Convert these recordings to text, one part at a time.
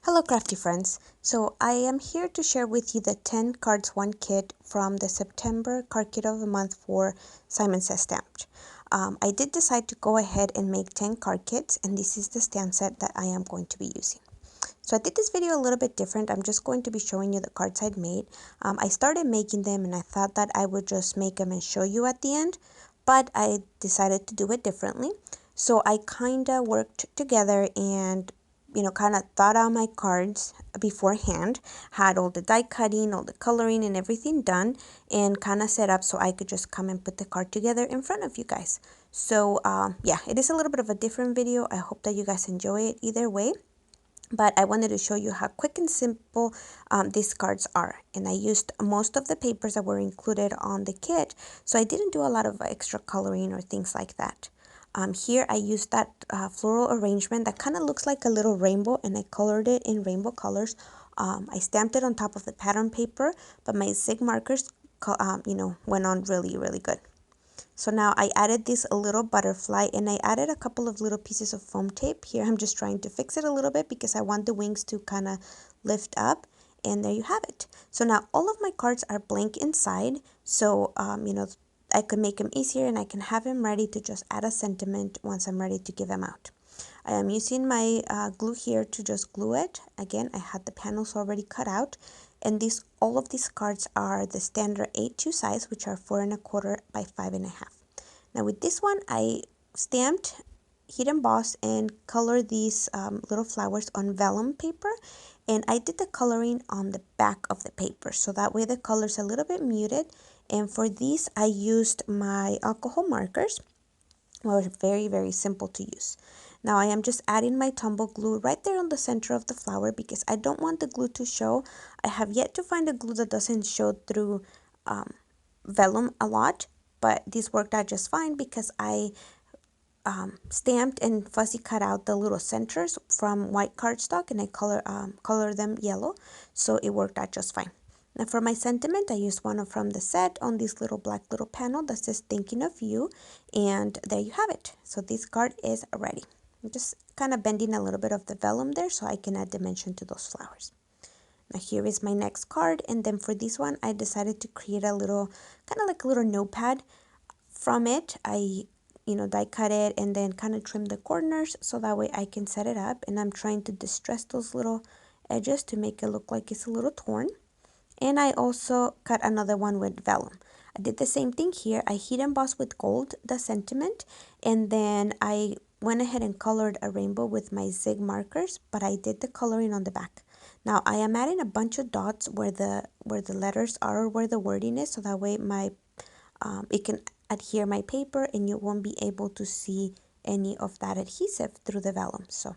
Hello crafty friends, so I am here to share with you the 10 cards 1 kit from the September card kit of the month for Simon Says Stamped. I did decide to go ahead and make 10 card kits, and this is the stamp set that I am going to be using. So I did this video a little bit different. I'm just going to be showing you the cards I'd made. I started making them and I thought that I would just make them and show you at the end, but I decided to do it differently. So I kind of worked together and kind of thought out my cards beforehand, had all the die cutting, all the coloring and everything done, and kind of set up so I could just come and put the card together in front of you guys. So yeah, it is a little bit of a different video. I hope that you guys enjoy it either way. But I wanted to show you how quick and simple these cards are. And I used most of the papers that were included on the kit, so I didn't do a lot of extra coloring or things like that. Here I used that floral arrangement that kind of looks like a little rainbow, and I colored it in rainbow colors. I stamped it on top of the pattern paper, but my zig markers went on really good. So now I added this little butterfly, and I added a couple of little pieces of foam tape. Here I'm just trying to fix it a little bit because I want the wings to kind of lift up, and there you have it. So now all of my cards are blank inside, so I could make them easier and I can have them ready to just add a sentiment once I'm ready to give them out. I am using my glue here to just glue it. Again, I had the panels already cut out, and all of these cards are the standard A2 size, which are 4 1/4 by 5 1/2. Now with this one, I stamped, heat embossed, and colored these little flowers on vellum paper, and I did the coloring on the back of the paper, so that way the color's a little bit muted. And for these, I used my alcohol markers. Well, very simple to use. Now I am just adding my tumble glue right there on the center of the flower because I don't want the glue to show. I have yet to find a glue that doesn't show through vellum a lot, but this worked out just fine because I stamped and fussy cut out the little centers from white cardstock, and I color them yellow, so it worked out just fine. Now for my sentiment, I used one from the set on this little black little panel that says thinking of you, and there you have it. So this card is ready. I'm just kind of bending a little bit of the vellum there so I can add dimension to those flowers. Now here is my next card, and then for this one I decided to create a little, kind of like a little notepad. From it, I die cut it and then kind of trim the corners so that way I can set it up, and I'm trying to distress those little edges to make it look like it's a little torn. And I also cut another one with vellum. I did the same thing here. I heat embossed with gold the sentiment, and then I went ahead and colored a rainbow with my zig markers, but I did the coloring on the back. Now I am adding a bunch of dots where the letters are or where the wording is, so that way it can adhere my paper and you won't be able to see any of that adhesive through the vellum. So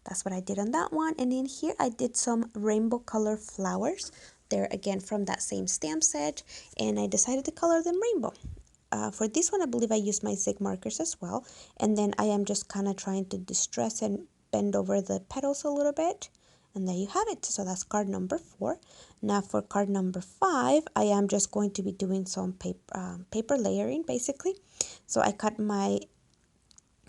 that's what I did on that one. And in here I did some rainbow color flowers. They're again from that same stamp set, and I decided to color them rainbow. For this one, I believe I used my zig markers as well, and then I am just kind of trying to distress and bend over the petals a little bit, and there you have it. So that's card number 4. Now for card number 5, I am just going to be doing some paper layering basically. So I cut my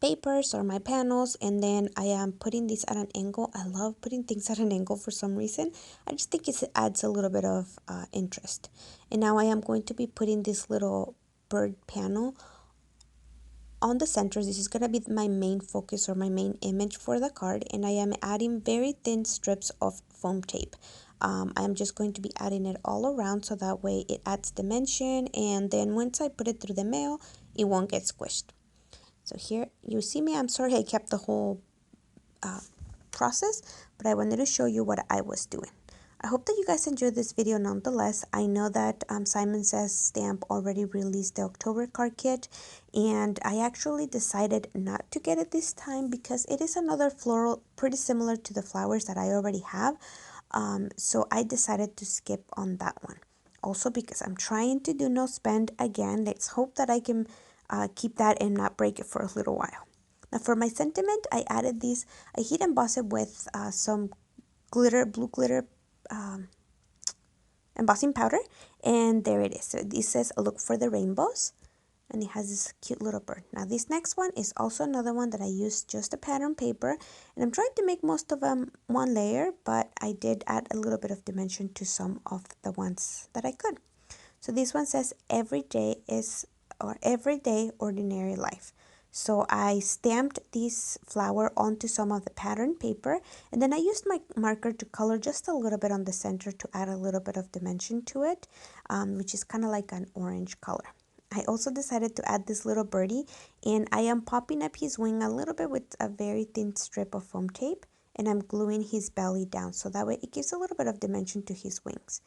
papers or my panels, and then I am putting this at an angle. I love putting things at an angle for some reason. I just think it adds a little bit of interest. And now I am going to be putting this little bird panel on the center. This is going to be my main focus or my main image for the card, and I am adding very thin strips of foam tape. I'm just going to be adding it all around so that way it adds dimension, and then once I put it through the mail, it won't get squished. So here you see me. I'm sorry I kept the whole process, but I wanted to show you what I was doing. I hope that you guys enjoyed this video nonetheless. I know that Simon Says Stamp already released the October card kit, and I actually decided not to get it this time because it is another floral pretty similar to the flowers that I already have. So I decided to skip on that one. Also because I'm trying to do no spend again. Let's hope that I can keep that and not break it for a little while. Now for my sentiment, I added these. I heat embossed it with some blue glitter embossing powder, and there it is. So this says look for the rainbows, and it has this cute little bird. Now this next one is also another one that I used just a pattern paper, and I'm trying to make most of them one layer, but I did add a little bit of dimension to some of the ones that I could. So this one says everyday ordinary life. So I stamped this flower onto some of the pattern paper, and then I used my marker to color just a little bit on the center to add a little bit of dimension to it, which is kind of like an orange color. I also decided to add this little birdie, and I am popping up his wing a little bit with a very thin strip of foam tape, and I'm gluing his belly down so that way it gives a little bit of dimension to his wings.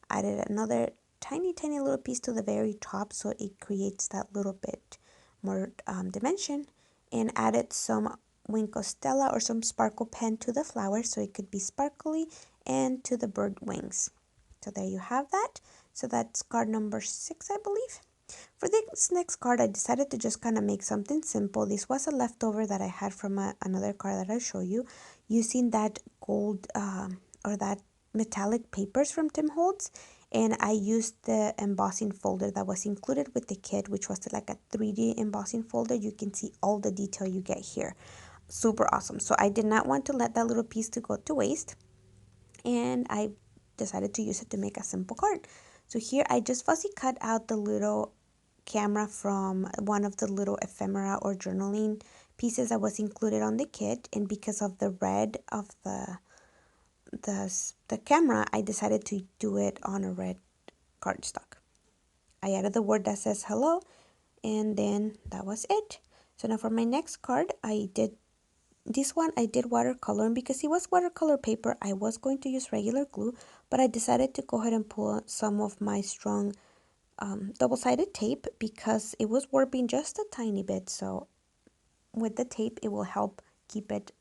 I added another tiny little piece to the very top so it creates that little bit more dimension, and added some wing costella or some sparkle pen to the flower so it could be sparkly, and to the bird wings. So there you have that. So that's card number 6, I believe. For this next card, I decided to just kind of make something simple. This was a leftover that I had from another card that I'll show you, using that gold or that metallic papers from Tim Holtz, and I used the embossing folder that was included with the kit, which was like a 3D embossing folder. You can see all the detail you get here. Super awesome. So I did not want to let that little piece to go to waste, and I decided to use it to make a simple card. So here I just fussy cut out the little camera from one of the little ephemera or journaling pieces that was included on the kit, and because of the red of the camera, I decided to do it on a red cardstock. I added the word that says hello, and then that was it. So now for my next card, I did watercolor, and because it was watercolor paper, I was going to use regular glue, but I decided to go ahead and pull some of my strong double-sided tape because it was warping just a tiny bit. So with the tape, it will help keep it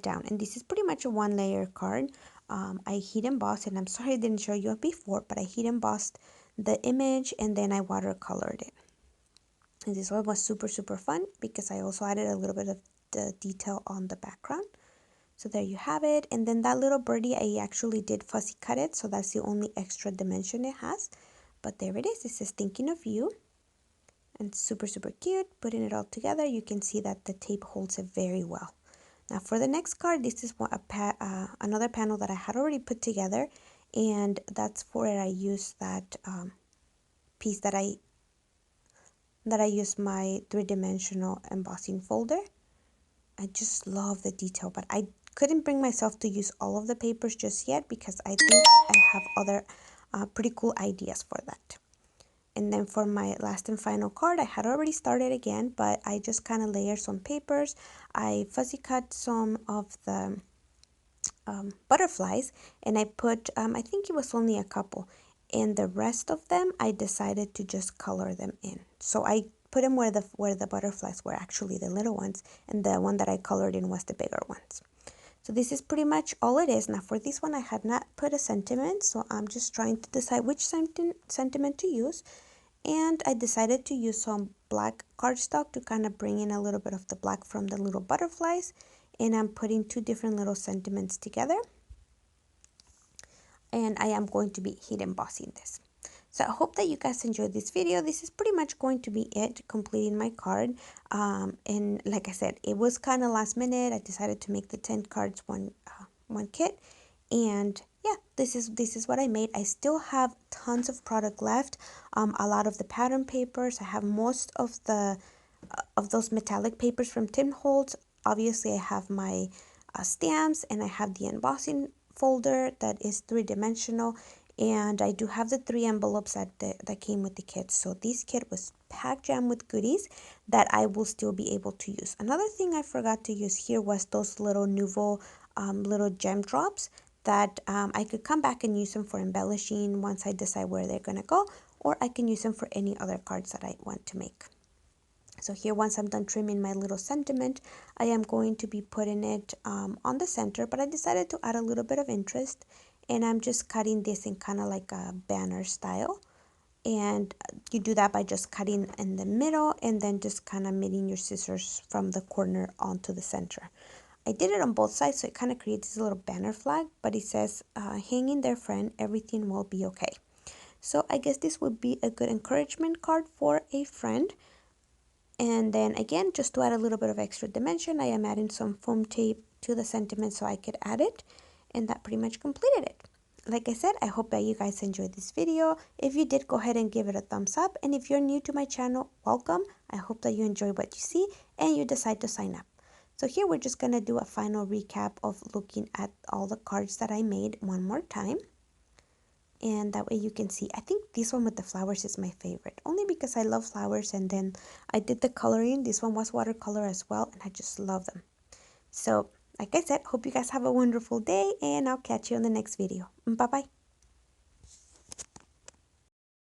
down. And this is pretty much a one-layer card. I heat embossed, and I'm sorry I didn't show you before, but I heat embossed the image and then I watercolored it. And this one was super fun because I also added a little bit of the detail on the background. So there you have it. And then that little birdie, I actually did fussy cut it, so that's the only extra dimension it has. But there it is. It says thinking of you, and super cute. Putting it all together, you can see that the tape holds it very well. Now for the next card, this is another panel that I had already put together, and that's for where I used that piece that I used my 3-dimensional embossing folder. I just love the detail, but I couldn't bring myself to use all of the papers just yet because I think I have other pretty cool ideas for that. And then for my last and final card, I had already started again, but I just kind of layered some papers. I fussy cut some of the butterflies, and I put, I think it was only a couple, and the rest of them, I decided to just color them in. So I put them where the butterflies were actually the little ones, and the one that I colored in was the bigger ones. So this is pretty much all it is. Now for this one, I had not put a sentiment, so I'm just trying to decide which sentiment to use. And I decided to use some black cardstock to kind of bring in a little bit of the black from the little butterflies. And I'm putting 2 different little sentiments together. And I am going to be heat embossing this. So I hope that you guys enjoyed this video. This is pretty much going to be it, completing my card. And like I said, it was kind of last minute. I decided to make the 10 cards one kit. And yeah, this is what I made. I still have tons of product left. A lot of the pattern papers. I have most of those metallic papers from Tim Holtz. Obviously, I have my stamps, and I have the embossing folder that is 3-dimensional, and I do have the 3 envelopes that came with the kit. So this kit was packed jam with goodies that I will still be able to use. Another thing I forgot to use here was those little Nuvo little gem drops that I could come back and use them for embellishing once I decide where they're gonna go, or I can use them for any other cards that I want to make. So here, once I'm done trimming my little sentiment, I am going to be putting it on the center, but I decided to add a little bit of interest, and I'm just cutting this in kind of like a banner style. And you do that by just cutting in the middle and then just kind of meeting your scissors from the corner onto the center. I did it on both sides, so it kind of creates this little banner flag, but it says, hang in there, friend, everything will be okay. So I guess this would be a good encouragement card for a friend. And then again, just to add a little bit of extra dimension, I am adding some foam tape to the sentiment so I could add it. And that pretty much completed it. Like I said, I hope that you guys enjoyed this video. If you did, go ahead and give it a thumbs up. And if you're new to my channel, welcome. I hope that you enjoy what you see and you decide to sign up. So here we're just going to do a final recap of looking at all the cards that I made one more time. And that way you can see, I think this one with the flowers is my favorite, only because I love flowers. And then I did the coloring. This one was watercolor as well, and I just love them. So like I said, hope you guys have a wonderful day, and I'll catch you in the next video. Bye bye.